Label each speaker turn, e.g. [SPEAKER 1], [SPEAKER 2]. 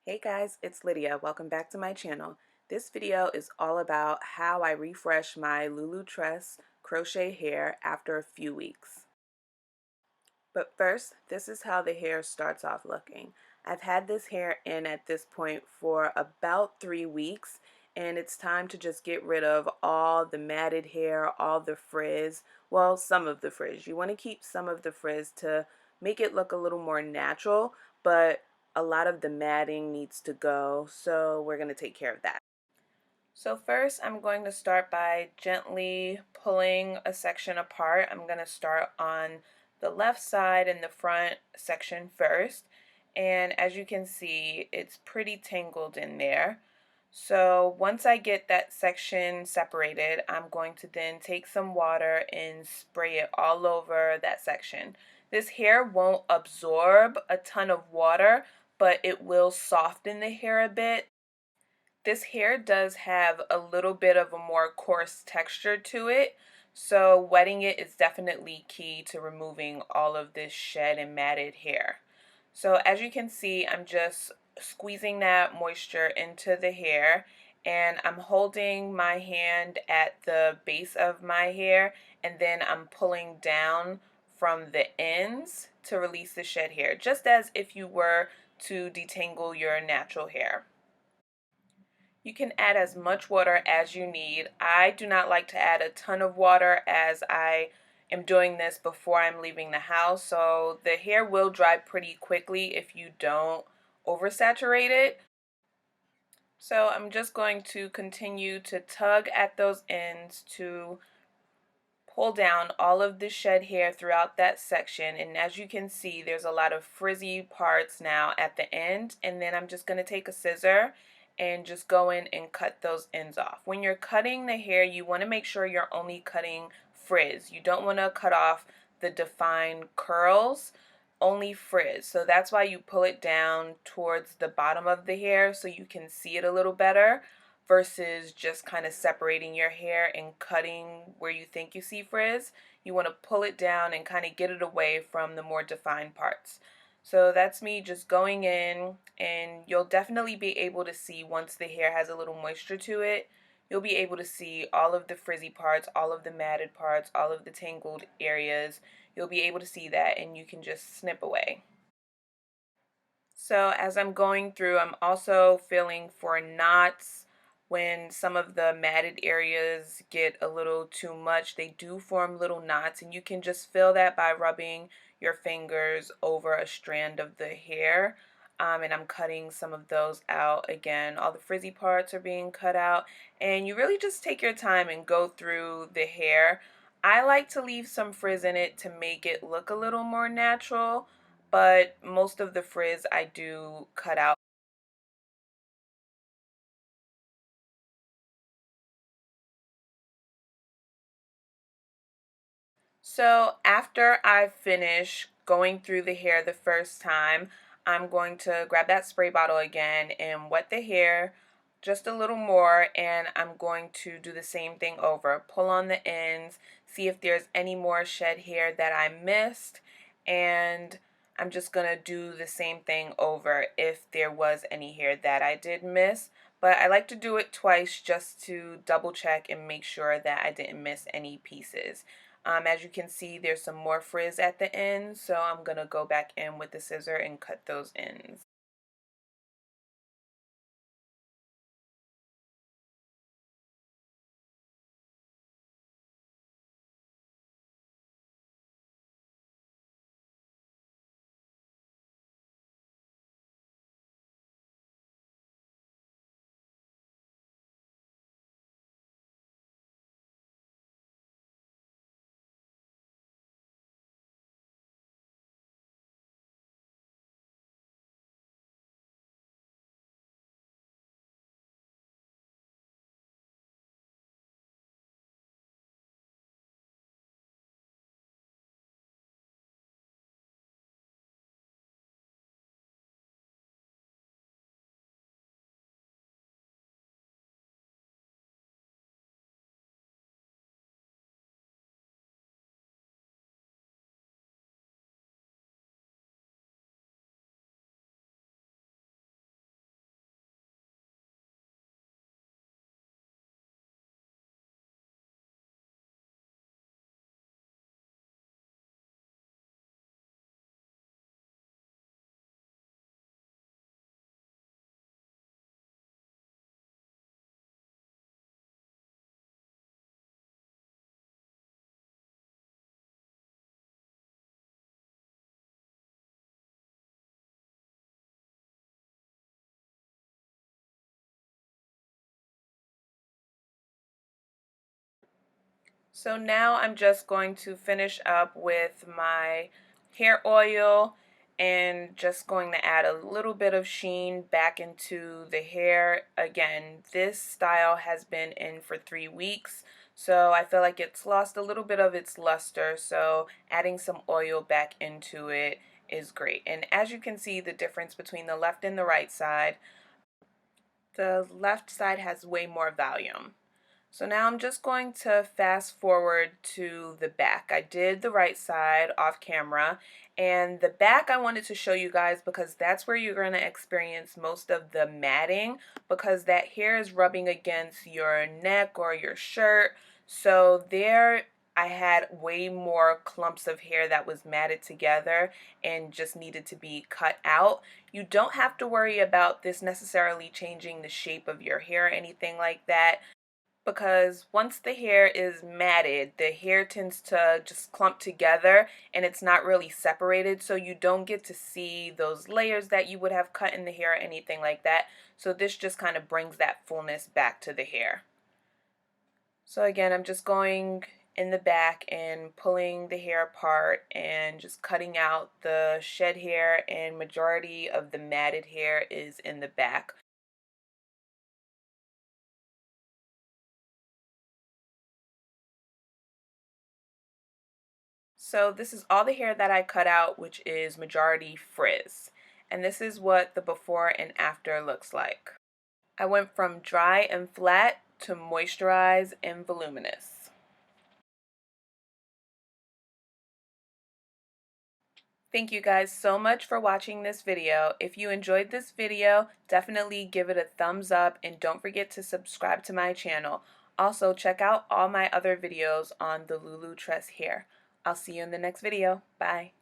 [SPEAKER 1] Hey guys, it's Lydia. Welcome back to my channel. This video is all about how I refresh my Lulutress crochet hair after a few weeks. But first, this is how the hair starts off looking. I've had this hair in at this point for about 3 weeks, and it's time to just get rid of all the matted hair, all the frizz. Well, some of the frizz. You want to keep some of the frizz to make it look a little more natural, but a lot of the matting needs to go, so we're going to take care of that. So first I'm going to start by gently pulling a section apart. I'm going to start on the left side in the front section first, and as you can see it's pretty tangled in there. So once I get that section separated, I'm going to then take some water and spray it all over that section. This hair won't absorb a ton of water, but it will soften the hair a bit. This hair does have a little bit of a more coarse texture to it, so wetting it is definitely key to removing all of this shed and matted hair. So as you can see, I'm just squeezing that moisture into the hair, and I'm holding my hand at the base of my hair, and then I'm pulling down from the ends to release the shed hair, just as if you were to detangle your natural hair. You can add as much water as you need. I do not like to add a ton of water as I am doing this before I'm leaving the house, so the hair will dry pretty quickly if you don't oversaturate it. So I'm just going to continue to tug at those ends to pull down all of the shed hair throughout that section, and as you can see there's a lot of frizzy parts now at the end, and then I'm just going to take a scissor and just go in and cut those ends off. When you're cutting the hair, you want to make sure you're only cutting frizz. You don't want to cut off the defined curls, only frizz. So that's why you pull it down towards the bottom of the hair so you can see it a little better, versus just kind of separating your hair and cutting where you think you see frizz. You want to pull it down and kind of get it away from the more defined parts. So that's me just going in, and you'll definitely be able to see once the hair has a little moisture to it. You'll be able to see all of the frizzy parts, all of the matted parts, all of the tangled areas. You'll be able to see that, and you can just snip away. So as I'm going through, I'm also feeling for knots. When some of the matted areas get a little too much, they do form little knots, and you can just feel that by rubbing your fingers over a strand of the hair. And I'm cutting some of those out. Again, all the frizzy parts are being cut out, and you really just take your time and go through the hair. I like to leave some frizz in it to make it look a little more natural, but most of the frizz I do cut out. So after I finish going through the hair the first time, I'm going to grab that spray bottle again and wet the hair just a little more, and I'm going to do the same thing over. Pull on the ends, see if there's any more shed hair that I missed, and I'm just going to do the same thing over if there was any hair that I did miss. But I like to do it twice just to double check and make sure that I didn't miss any pieces. As you can see, there's some more frizz at the end, so I'm going to go back in with the scissor and cut those ends. So now I'm just going to finish up with my hair oil and just going to add a little bit of sheen back into the hair. Again, this style has been in for 3 weeks, so I feel like it's lost a little bit of its luster, so adding some oil back into it is great. And as you can see the difference between the left and the right side, the left side has way more volume. So now I'm just going to fast forward to the back. I did the right side off camera, and the back I wanted to show you guys because that's where you're going to experience most of the matting, because that hair is rubbing against your neck or your shirt. So there I had way more clumps of hair that was matted together and just needed to be cut out. You don't have to worry about this necessarily changing the shape of your hair or anything like that, because once the hair is matted, the hair tends to just clump together and it's not really separated, so you don't get to see those layers that you would have cut in the hair or anything like that. So this just kind of brings that fullness back to the hair. So again, I'm just going in the back and pulling the hair apart and just cutting out the shed hair, and majority of the matted hair is in the back. So this is all the hair that I cut out, which is majority frizz. And this is what the before and after looks like. I went from dry and flat to moisturized and voluminous. Thank you guys so much for watching this video. If you enjoyed this video, definitely give it a thumbs up and don't forget to subscribe to my channel. Also, check out all my other videos on the Lulutress hair. I'll see you in the next video. Bye.